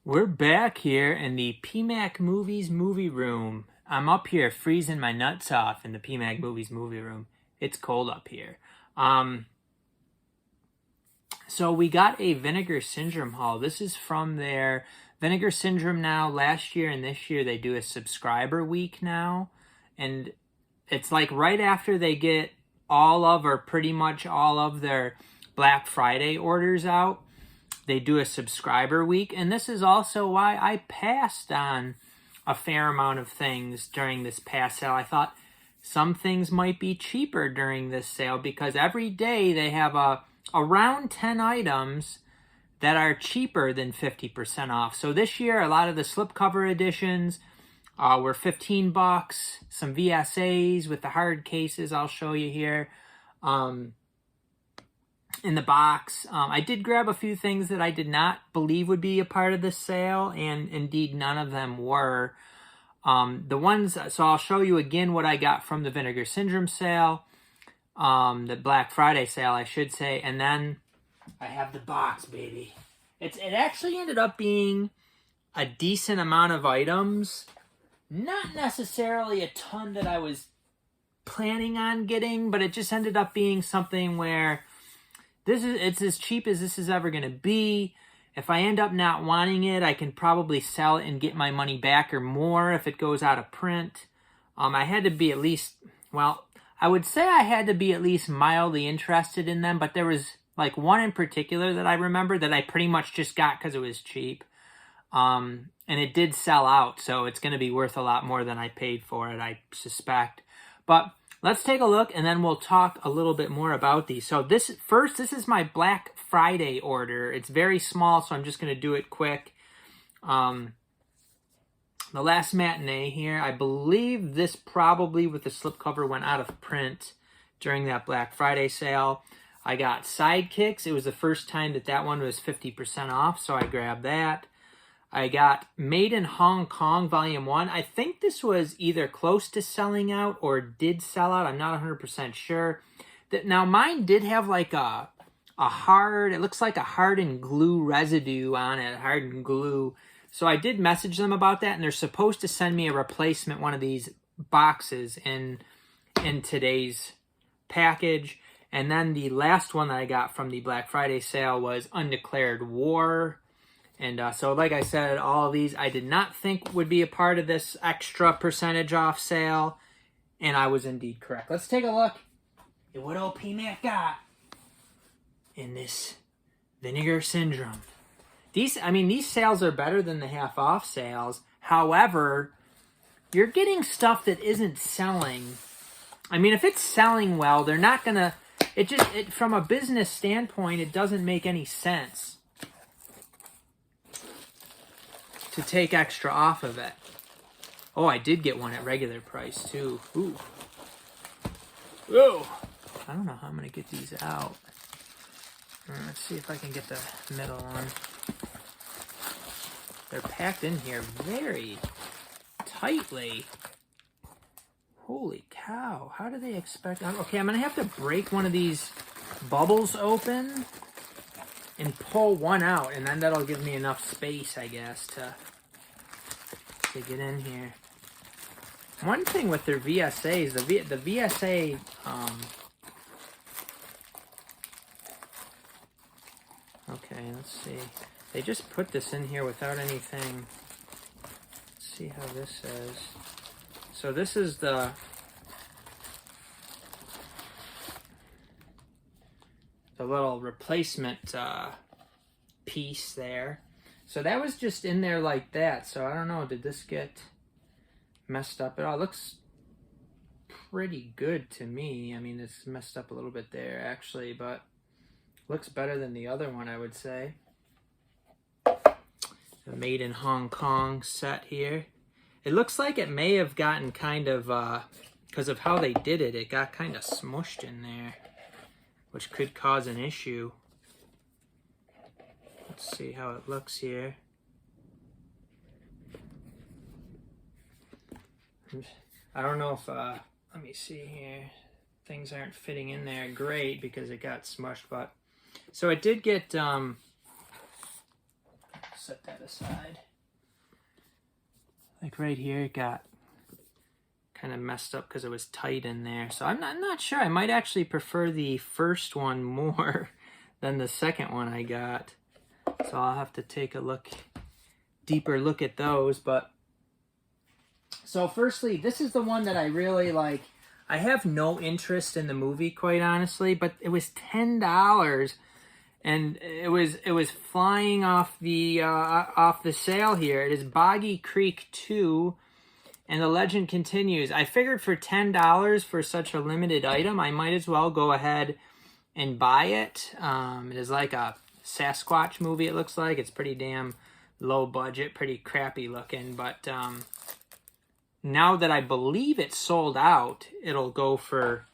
We're back here in the PMAC Movies movie room. I'm up here freezing my nuts off in the PMAC Movies movie room. It's cold up here. So we got a Vinegar Syndrome haul. This is from their Vinegar Syndrome now. Last year and this year they do a subscriber week now. And it's like right after they get all of or pretty much all of their Black Friday orders out, they do a subscriber week. And this is also why I passed on a fair amount of things during this past sale. I thought some things might be cheaper during this sale because every day they have around 10 items that are cheaper than 50% off. So this year, a lot of the slipcover editions were $15. Some VSAs with the hard cases I'll show you here. In the box. I did grab a few things that I did not believe would be a part of this sale, and indeed none of them were. So I'll show you again what I got from the Vinegar Syndrome sale, the Black Friday sale, I should say, and then I have the box, baby. It actually ended up being a decent amount of items, not necessarily a ton that I was planning on getting, but it just ended up being something where it's as cheap as this is ever going to be. If I end up not wanting it, I can probably sell it and get my money back or more if it goes out of print. I had to be at least, I would say I had to be at least mildly interested in them, but there was like one in particular that I remember that I pretty much just got because it was cheap. And it did sell out, so it's going to be worth a lot more than I paid for it, I suspect. But let's take a look, and then we'll talk a little bit more about these. So this is my Black Friday order. It's very small, so I'm just going to do it quick. The Last Matinee here, I believe this probably with the slipcover went out of print during that Black Friday sale. I got Sidekicks. It was the first time that one was 50% off, so I grabbed that. I got Made in Hong Kong Volume 1. I think this was either close to selling out or did sell out. I'm not 100% sure. Now, mine did have like a hard, it looks like a hardened glue residue on it, hardened glue. So I did message them about that, and they're supposed to send me a replacement, one of these boxes in today's package. And then the last one that I got from the Black Friday sale was Undeclared War. And so like I said, all of these I did not think would be a part of this extra percentage off sale. And I was indeed correct. Let's take a look at what old PMAC got in this Vinegar Syndrome. These sales are better than the half off sales. However, you're getting stuff that isn't selling. I mean, if it's selling well, they're not going to... From a business standpoint, it doesn't make any sense to take extra off of it. Oh, I did get one at regular price too. Ooh. Whoa. I don't know how I'm going to get these out. Let's see if I can get the middle one. They're packed in here very tightly. Holy cow. How do they expect... Okay, I'm going to have to break one of these bubbles open and pull one out, and then that'll give me enough space, I guess, to get in here. One thing with their VSAs, the VSA, okay, let's see. They just put this in here without anything. Let's see how this says. So this is the little replacement piece there. So that was just in there like that. So I don't know, did this get messed up at all? It looks pretty good to me. I mean, it's messed up a little bit there actually, but looks better than the other one, I would say. The Made in Hong Kong set here. It looks like it may have gotten kind of, because of how they did it, it got kind of smushed in there, which could cause an issue. Let's see how it looks here. I don't know if, let me see here. Things aren't fitting in there great because it got smushed, but... So it did get set that aside. Like right here, it got kind of messed up because it was tight in there. So I'm not sure. I might actually prefer the first one more than the second one I got. So I'll have to take a deeper look at those. But so firstly, this is the one that I really like. I have no interest in the movie, quite honestly, but it was $10, and it was flying off the sale here. It is Boggy Creek 2, and the legend continues. I figured for $10 for such a limited item, I might as well go ahead and buy it. It is like a Sasquatch movie, it looks like. It's pretty damn low budget, pretty crappy looking, but now that I believe it's sold out, it'll go for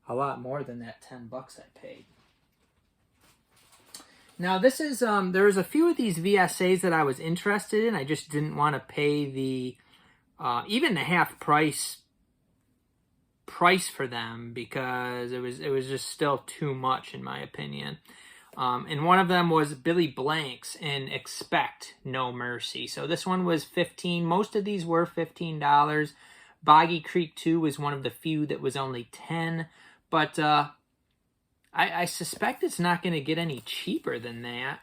a lot more than that $10 I paid. Now this is, there's a few of these VSAs that I was interested in. I just didn't want to pay the, even the half price for them, because it was just still too much in my opinion. And one of them was Billy Blanks in Expect No Mercy. So this one was $15. Most of these were $15. Boggy Creek 2 was one of the few that was only $10. But I suspect it's not going to get any cheaper than that.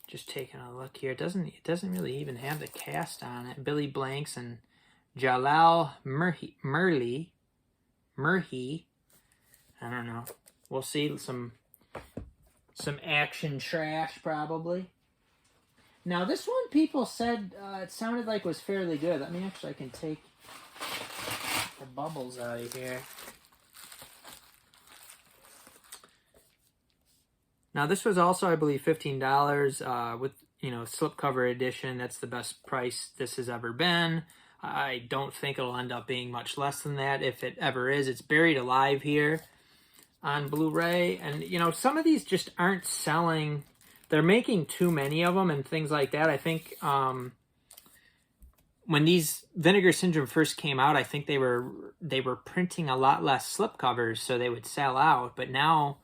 Just taking a look here. It doesn't really even have the cast on it. Billy Blanks and Jalal Murhi. I don't know. We'll see some action trash probably. Now this one, people said it sounded like was fairly good. I can take the bubbles out of here. Now this was also, I believe, $15 with, slipcover edition. That's the best price this has ever been. I don't think it'll end up being much less than that. If it ever is, it's buried alive here on Blu-ray, and some of these just aren't selling. They're making too many of them and things like that. I think when these Vinegar Syndrome first came out, I think they were printing a lot less slipcovers so they would sell out, but now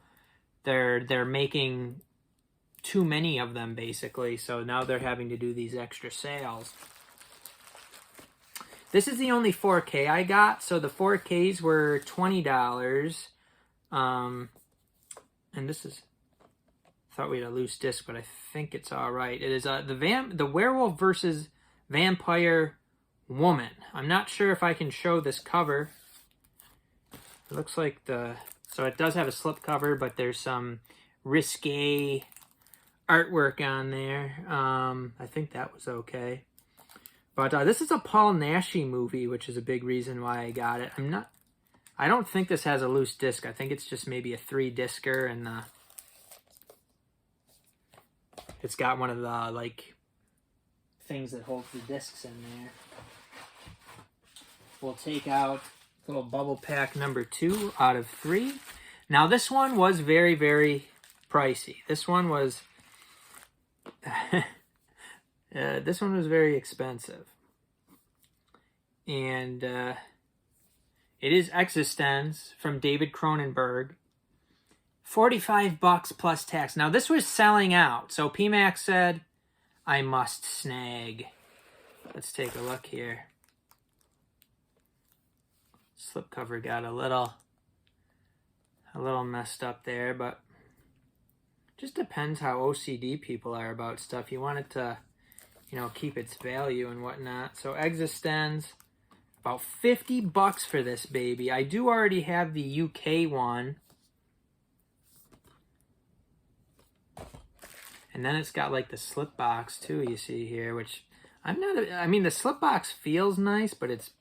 they're making too many of them basically, so now they're having to do these extra sales. This is the only 4K I got, so the 4Ks were $20. And this is, thought we had a loose disc, but I think it's all right. It is the Werewolf versus Vampire Woman. I'm not sure if I can show this cover. It looks like so it does have a slip cover, but there's some risque artwork on there. I think that was okay. But this is a Paul Naschy movie, which is a big reason why I got it. I don't think this has a loose disc. I think it's just maybe a 3-discer, and it's got one of the things that holds the discs in there. We'll take out little bubble pack number 2 out of 3. Now this one was very, very pricey. This one was very expensive, and it is Existence from David Cronenberg. $45 plus tax. Now this was selling out, so PMax said I must snag. Let's take a look here. Slipcover got a little messed up there, but just depends how OCD people are about stuff. You want it to, keep its value and whatnot. So Existence, about $50 for this baby. I do already have the UK one. And then it's got the slip box too, you see here, which the slip box feels nice, but it's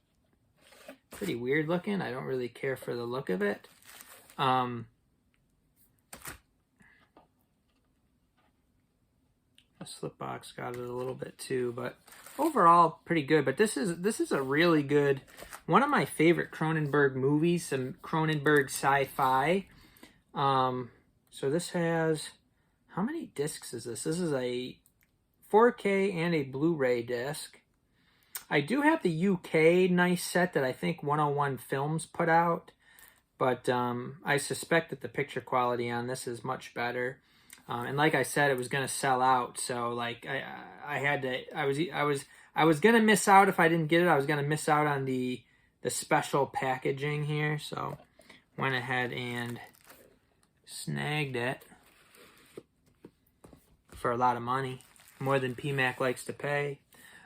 pretty weird looking. I don't really care for the look of it. The slip box got it a little bit too, but overall pretty good. But this is a really good, one of my favorite Cronenberg movies, some Cronenberg sci-fi. So this has, how many discs is this? This is a 4K and a Blu-ray disc. I do have the UK nice set that I think 101 Films put out, but I suspect that the picture quality on this is much better. And like I said, it was gonna sell out. So like I had to. I was gonna miss out if I didn't get it. I was gonna miss out on the special packaging here. So went ahead and snagged it for a lot of money, more than PMAC likes to pay.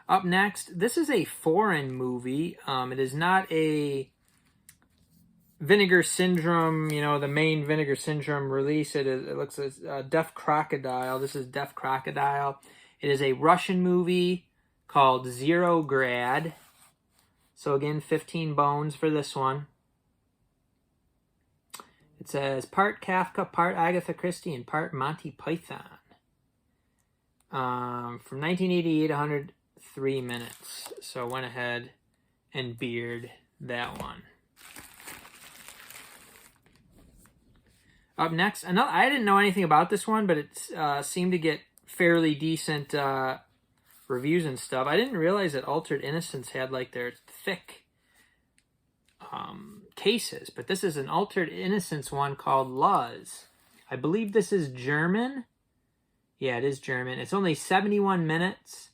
Up next, this is a foreign movie. It is not a Vinegar Syndrome, you know, the main Vinegar Syndrome release. It looks like Deaf Crocodile. This is Deaf Crocodile. It is a Russian movie called Zero Grad. So again, 15 bones for this one. It says part Kafka, part Agatha Christie, and part Monty Python. From 1988, 103 minutes. So I went ahead and beard that one. Up next, I didn't know anything about this one, but it seemed to get fairly decent reviews and stuff. I didn't realize that Altered Innocence had like their thick cases, but this is an Altered Innocence one called Luz. I believe this is German. Yeah, it is German. It's only 71 minutes.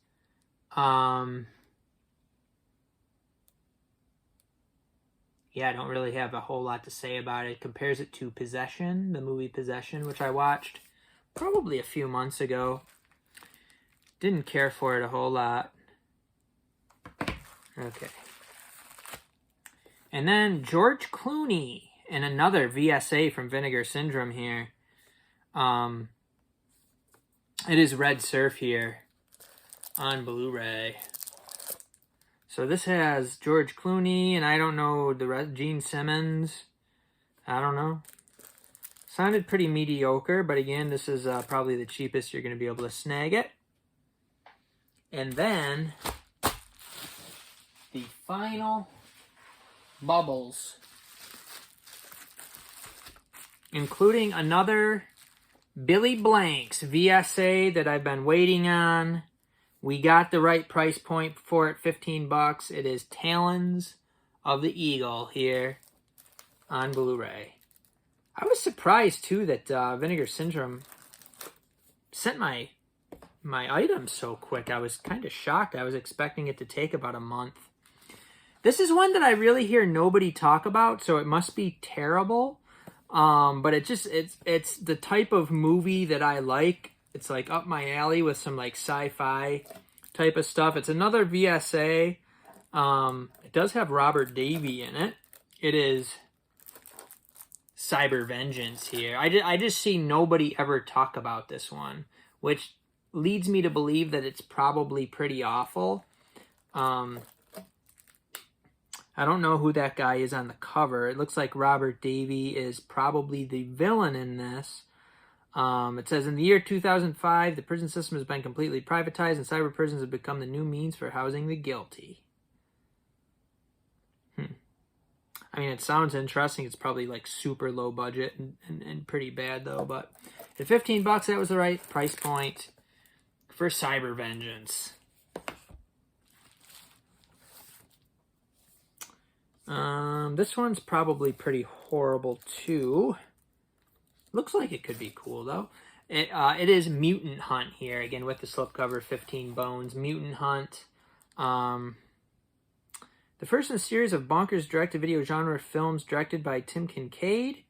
Yeah, I don't really have a whole lot to say about it. It compares it to Possession, the movie Possession, which I watched probably a few months ago. Didn't care for it a whole lot. Okay. And then George Clooney and another VSA from Vinegar Syndrome here. It is Red Surf here on Blu-ray. So this has George Clooney, and I don't know the rest, Gene Simmons. I don't know. Sounded pretty mediocre, but again, this is probably the cheapest you're going to be able to snag it. And then the final Bubbles, including another Billy Blanks VSA that I've been waiting on. We got the right price point for it, 15 bucks. It is Talons of the Eagle here on Blu-ray. I was surprised too that Vinegar Syndrome sent my items so quick. I was kind of shocked. I was expecting it to take about a month. This is one that I really hear nobody talk about, so it must be terrible. But it's the type of movie that I like. It's like up my alley with some like sci-fi type of stuff. It's another VSA. It does have Robert Davi in it. It is Cyber Vengeance here. I just see nobody ever talk about this one, which leads me to believe that it's probably pretty awful. I don't know who that guy is on the cover. It looks like Robert Davi is probably the villain in this. It says, in the year 2005, the prison system has been completely privatized and cyber prisons have become the new means for housing the guilty. I mean, it sounds interesting. It's probably like super low budget and pretty bad though. But at 15 bucks, that was the right price point for Cyber Vengeance. This one's probably pretty horrible too. Looks like it could be cool though. It is Mutant Hunt here again with the slipcover, 15 bones. Mutant Hunt, the first in a series of bonkers direct-to-video genre films directed by Tim Kincaid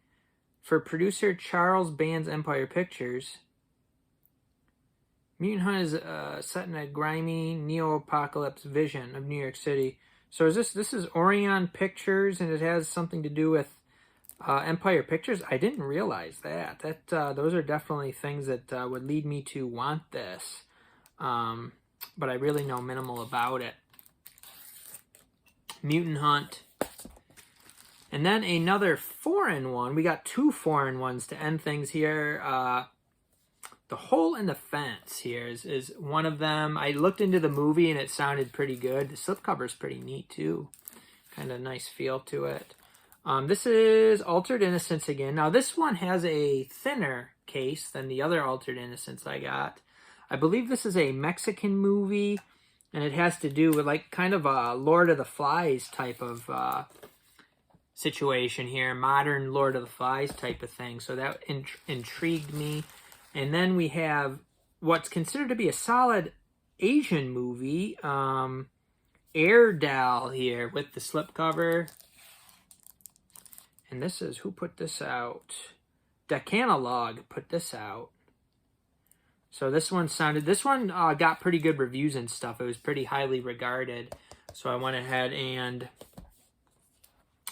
for producer Charles Band's Empire Pictures. Mutant Hunt is set in a grimy neo-apocalypse vision of New York City. So this is Orion Pictures, and it has something to do with Empire Pictures. I didn't realize that. Those are definitely things that would lead me to want this. But I really know minimal about it. Mutant Hunt. And then another foreign one. We got two foreign ones to end things here. The Hole in the Fence here is one of them. I looked into the movie and it sounded pretty good. The slipcover's pretty neat too. Kind of nice feel to it. This is Altered Innocence again. Now this one has a thinner case than the other Altered Innocence I got. I believe this is a Mexican movie, and it has to do with like kind of a Lord of the Flies type of situation here. Modern Lord of the Flies type of thing. So that intrigued me. And then we have what's considered to be a solid Asian movie, Airedale here with the slipcover. And this is, who put this out? Decanalog put this out. So this one got pretty good reviews and stuff. It was pretty highly regarded. So I went ahead and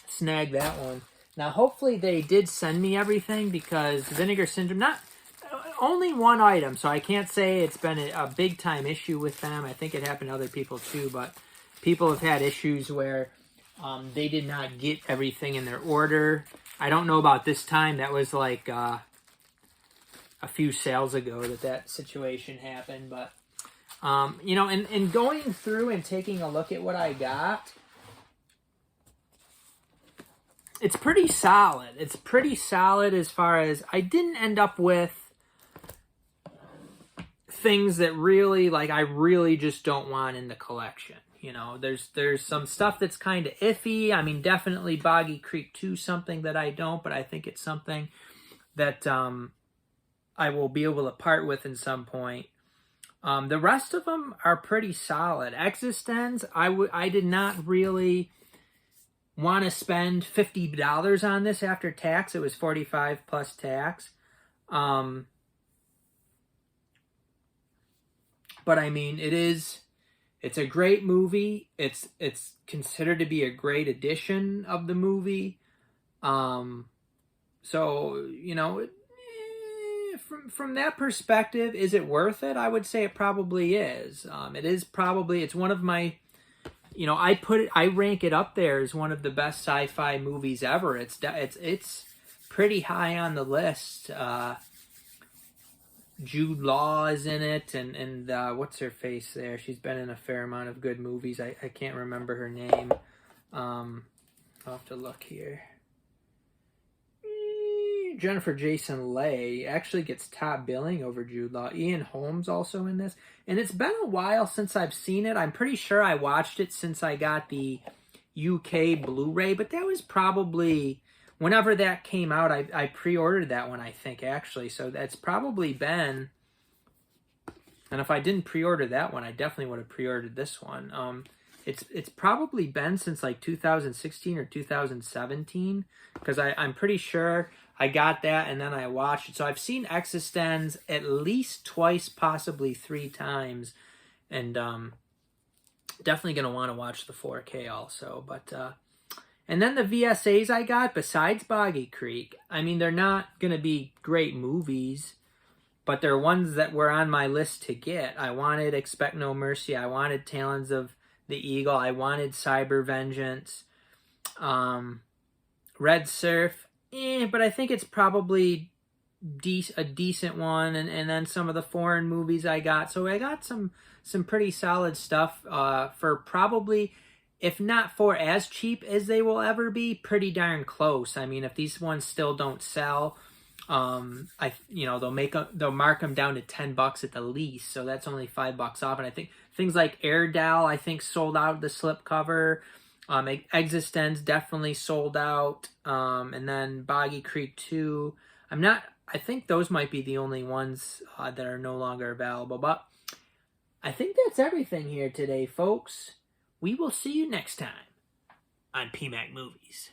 snagged that one. Now, hopefully they did send me everything, because Vinegar Syndrome, only one item, so I can't say it's been a big time issue with them. I think it happened to other people too, but people have had issues where they did not get everything in their order. I don't know about this time. That was like a few sales ago that situation happened. But, you know, and going through and taking a look at what I got, it's pretty solid. It's pretty solid as far as I didn't end up with things that really, like, I really just don't want in the collection. You know, there's some stuff that's kind of iffy. I mean, definitely Boggy Creek 2, something that I don't, but I think it's something that I will be able to part with in some point. The rest of them are pretty solid. Existence, I did not really want to spend $50 on this after tax. It was $45 plus tax. But I mean, it's a great movie. It's considered to be a great edition of the movie. So, you know, from that perspective, is it worth it? I would say it probably is. It's one of my, you know, I rank it up there as one of the best sci-fi movies ever. It's pretty high on the list. Jude Law is in it, and what's her face there? She's been in a fair amount of good movies. I can't remember her name. I'll have to look here. Jennifer Jason Leigh actually gets top billing over Jude Law. Ian Holmes also in this. And it's been a while since I've seen it. I'm pretty sure I watched it since I got the UK Blu-ray, but that was probably whenever that came out. I pre-ordered that one, I think, actually. So that's probably been, and if I didn't pre-order that one, I definitely would have pre-ordered this one. It's probably been since like 2016 or 2017, because I'm pretty sure I got that and then I watched it. So I've seen Existence at least twice, possibly 3 times, and definitely going to want to watch the 4K also. But and then the VSAs I got, besides Boggy Creek, I mean, they're not going to be great movies, but they're ones that were on my list to get. I wanted Expect No Mercy. I wanted Talons of the Eagle. I wanted Cyber Vengeance. Red Surf. But I think it's probably a decent one. And then some of the foreign movies I got. So I got some pretty solid stuff for probably, if not for as cheap as they will ever be, pretty darn close. I mean, if these ones still don't sell, they'll mark them down to $10 at the least. So that's only $5 off. And I think things like Airedale, I think, sold out the slipcover. Existence definitely sold out. And then Boggy Creek 2. I think those might be the only ones that are no longer available. But I think that's everything here today, folks. We will see you next time on PMAC Movies.